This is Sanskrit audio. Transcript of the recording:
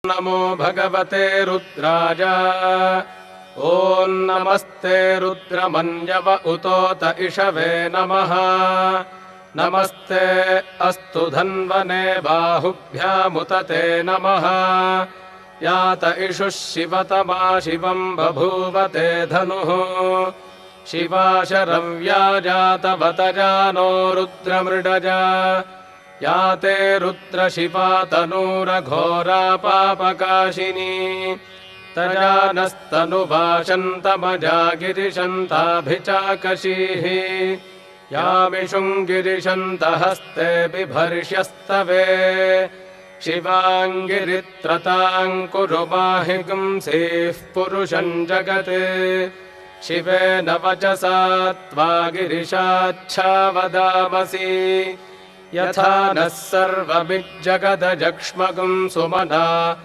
नमो भगवते रुद्राय। ॐ नमस्ते रुद्रमन्यव उतोत इषवे नमः। नमस्ते अस्तु धन्वने बाहुभ्यामुत ते नमः। यात इषुः शिवतमा शिवं बभूवते धनुः। शिवा शरव्या जातवतजानो रुद्रमृडजा। याते रुद्रशिवा तनूरघोरा पापकाशिनी। तजानस्तनुभाषन्तमजा गिरिशन्ताभिचाकशीः। यामिषुङ्गिरिशन्तहस्ते बिभर्ष्यस्तवे। शिवाङ्गिरित्रताम् कुरु माहि गुंसीः पुरुषम् जगत्। शिवेन वचसा त्वा गिरिशाच्छा वदामसि। यथा नः सर्वमिज्जगदजक्ष्मगुं सुमना